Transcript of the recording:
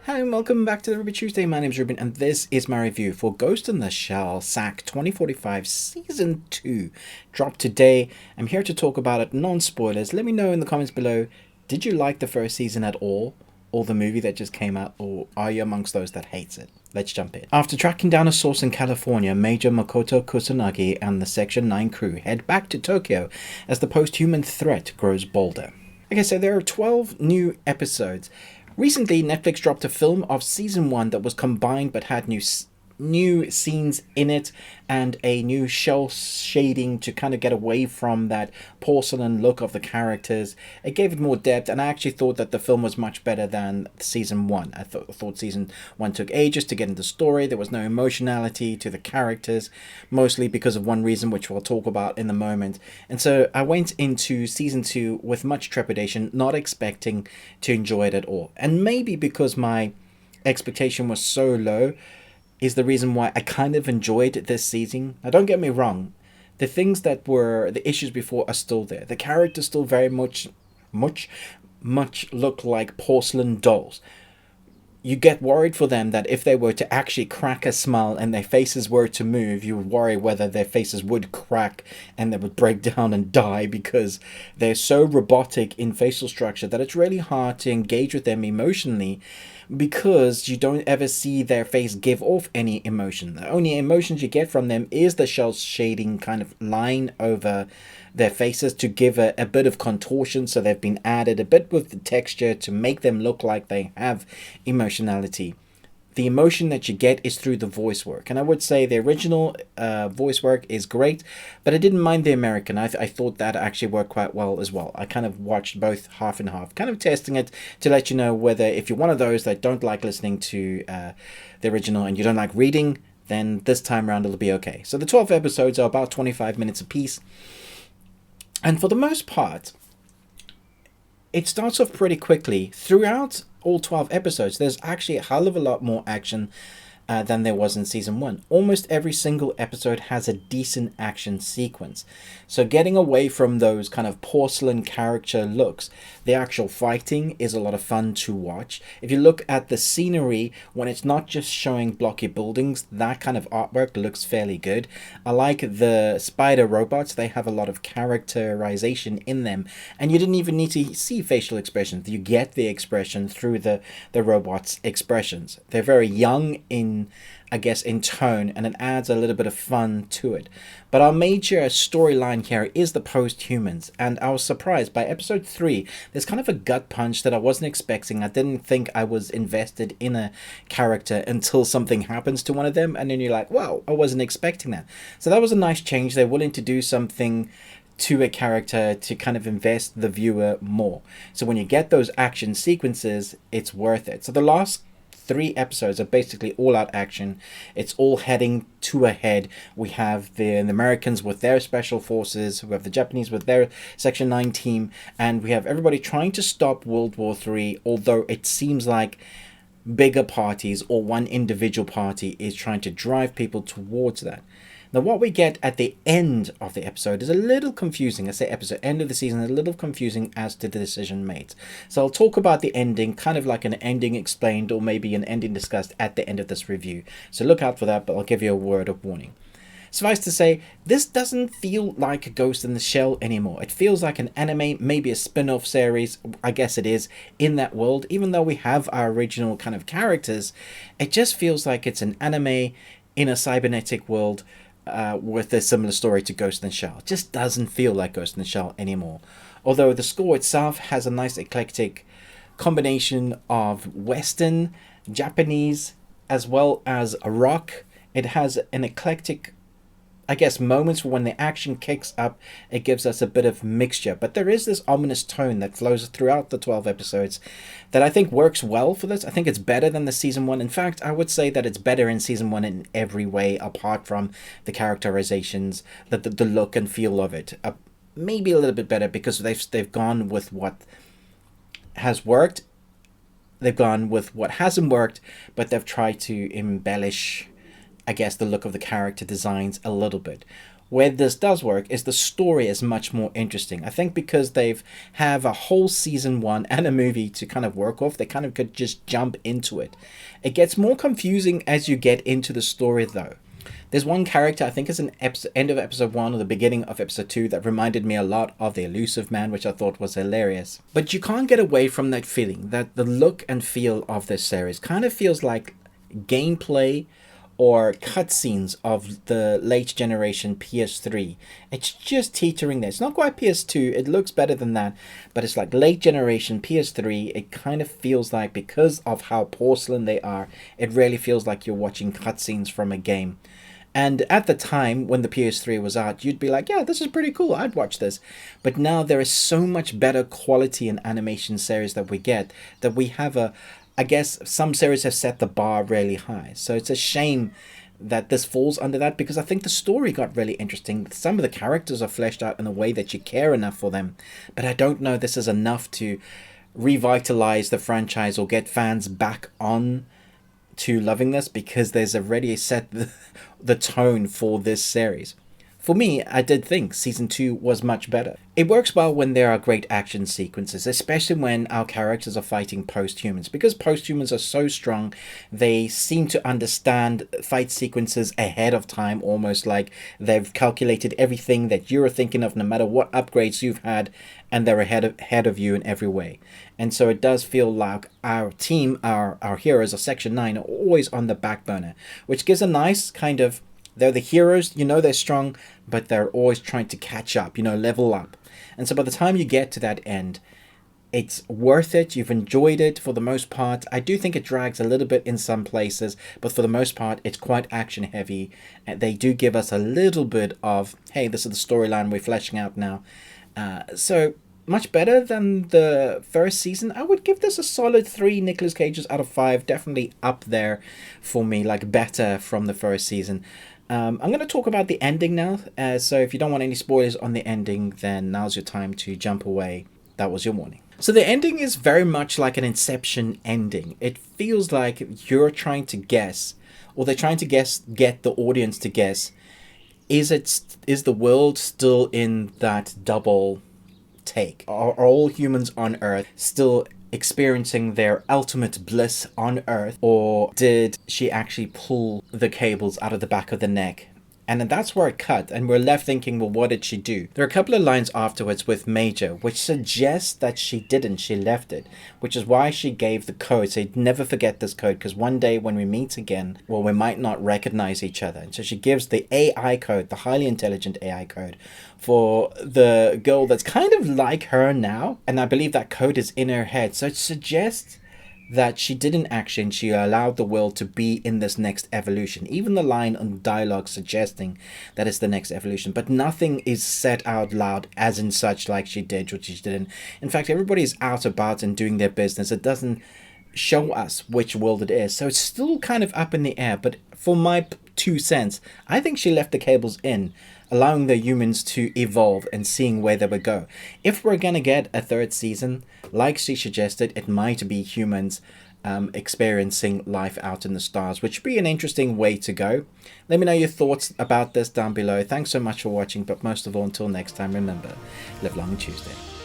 Hi and welcome back to the Ruby Tuesday. My name's Ruben and this is my review for Ghost in the Shell SAC 2045 Season 2. Dropped today. I'm here to talk about it, non-spoilers. Let me know in the comments below, did you like the first season at all? Or the movie that just came out? Or are you amongst those that hates it? Let's jump in. After tracking down a source in California, Major Makoto Kusanagi and the Section 9 crew head back to Tokyo as the post-human threat grows bolder. Okay, so there are 12 new episodes. Recently, Netflix dropped a film of season 1 that was combined but had new scenes in it and a new shell shading to kind of get away from that porcelain look of the characters. It gave it more depth, and I actually thought that the film was much better than season 1. I thought season 1 took ages to get into the story. There was no emotionality to the characters, mostly because of one reason, which we'll talk about in a moment. And so I went into season 2 with much trepidation, not expecting to enjoy it at all. And maybe because my expectation was so low is the reason why I kind of enjoyed this season. Now, don't get me wrong. The things that were the issues before are still there. The characters still very much look like porcelain dolls. You get worried for them that if they were to actually crack a smile and their faces were to move, you would worry whether their faces would crack and they would break down and die, because they're so robotic in facial structure that it's really hard to engage with them emotionally, because you don't ever see their face give off any emotion. The only emotions you get from them is the shell shading kind of line over their faces to give a bit of contortion. So they've been added a bit with the texture to make them look like they have emotionality. The emotion that you get is through the voice work. And I would say the original voice work is great, but I didn't mind the American. I thought that actually worked quite well as well. I kind of watched both half and half, kind of testing it to let you know whether, if you're one of those that don't like listening to the original and you don't like reading, then this time around it'll be okay. So the 12 episodes are about 25 minutes apiece. And for the most part, it starts off pretty quickly. Throughout all 12 episodes, there's actually a hell of a lot more action than there was in season 1. Almost every single episode has a decent action sequence. So getting away from those kind of porcelain character looks, the actual fighting is a lot of fun to watch. If you look at the scenery, when it's not just showing blocky buildings, that kind of artwork looks fairly good. I like the spider robots. They have a lot of characterization in them, and you didn't even need to see facial expressions. You get the expression through the robots' expressions. They're very young in tone, and it adds a little bit of fun to it. But our major storyline here is the post-humans, and I was surprised by episode 3. There's kind of a gut punch that I wasn't expecting. I didn't think I was invested in a character until something happens to one of them, and then you're like, wow, I wasn't expecting that. So that was a nice change. They're willing to do something to a character to kind of invest the viewer more. So when you get those action sequences, it's worth it. So the last 3 episodes are basically all-out action. It's all heading to a head. We have the Americans with their special forces, we have the Japanese with their Section 9 team, and we have everybody trying to stop World War III, although it seems like bigger parties or one individual party is trying to drive people towards that. Now, what we get at the end of the episode is a little confusing. I say episode, end of the season, a little confusing as to the decision made. So I'll talk about the ending, kind of like an ending explained or maybe an ending discussed at the end of this review. So look out for that, but I'll give you a word of warning. Suffice to say, this doesn't feel like Ghost in the Shell anymore. It feels like an anime, maybe a spin-off series. I guess it is, in that world. Even though we have our original kind of characters, it just feels like it's an anime in a cybernetic world, with a similar story to Ghost in the Shell. It just doesn't feel like Ghost in the Shell anymore. Although the score itself has a nice eclectic combination of Western, Japanese, as well as rock. It has an eclectic, I guess, moments when the action kicks up. It gives us a bit of mixture, but there is this ominous tone that flows throughout the 12 episodes that I think works well for this. I think it's better than the season 1. In fact, I would say that it's better in season 1 in every way, apart from the characterizations, the look and feel of it. Maybe a little bit better because they've gone with what has worked. They've gone with what hasn't worked, but they've tried to embellish, I guess, the look of the character designs a little bit. Where this does work is the story is much more interesting. I think because they've have a whole season 1 and a movie to kind of work off, they kind of could just jump into it. It gets more confusing as you get into the story though. There's one character, I think it's an end of episode 1 or the beginning of episode 2, that reminded me a lot of the Elusive Man, which I thought was hilarious. But you can't get away from that feeling that the look and feel of this series kind of feels like gameplay or cutscenes of the late generation PS3. It's just teetering there. It's not quite PS2, it looks better than that, but it's like late generation PS3. It kind of feels like, because of how porcelain they are, it really feels like you're watching cutscenes from a game. And at the time when the PS3 was out, you'd be like, yeah, this is pretty cool, I'd watch this. But now there is so much better quality in animation series that we get, that we have I guess some series have set the bar really high. So it's a shame that this falls under that, because I think the story got really interesting. Some of the characters are fleshed out in a way that you care enough for them. But I don't know this is enough to revitalize the franchise or get fans back on to loving this, because there's already set the tone for this series. For me, I did think season 2 was much better. It works well when there are great action sequences, especially when our characters are fighting posthumans. Because posthumans are so strong, they seem to understand fight sequences ahead of time, almost like they've calculated everything that you're thinking of, no matter what upgrades you've had, and they're ahead of you in every way. And so it does feel like our team, our heroes of Section 9 are always on the back burner, which gives a nice kind of, they're the heroes, you know they're strong, but they're always trying to catch up, you know, level up. And so by the time you get to that end, it's worth it. You've enjoyed it for the most part. I do think it drags a little bit in some places, but for the most part, it's quite action heavy. And they do give us a little bit of, hey, this is the storyline we're fleshing out now. So much better than the first season. I would give this a solid 3 Nicolas Cages out of 5. Definitely up there for me, like better from the first season. I'm going to talk about the ending now, so if you don't want any spoilers on the ending, then now's your time to jump away. That was your warning. So the ending is very much like an Inception ending. It feels like you're trying to guess, or they're trying to get the audience to guess, is the world still in that double take? Are all humans on Earth still experiencing their ultimate bliss on Earth, or did she actually pull the cables out of the back of the neck? And then that's where it cut, and we're left thinking, well, what did she do? There are a couple of lines afterwards with Major, which suggests that she didn't, she left it, which is why she gave the code. So never forget this code, because one day when we meet again, well, we might not recognize each other. And so she gives the AI code, the highly intelligent AI code, for the girl that's kind of like her now. And I believe that code is in her head. So it suggests that she did an action, she allowed the world to be in this next evolution. Even the line on dialogue suggesting that it's the next evolution, but nothing is said out loud as in such like she did, which she didn't. In fact, everybody's out about and doing their business. It doesn't show us which world it is, so it's still kind of up in the air. But for my 2 cents, I think she left the cables in, allowing the humans to evolve and seeing where they would go. If we're gonna get a 3rd season, like she suggested, it might be humans experiencing life out in the stars, which would be an interesting way to go. Let me know your thoughts about this down below. Thanks so much for watching, but most of all, until next time, remember, live long and Tuesday.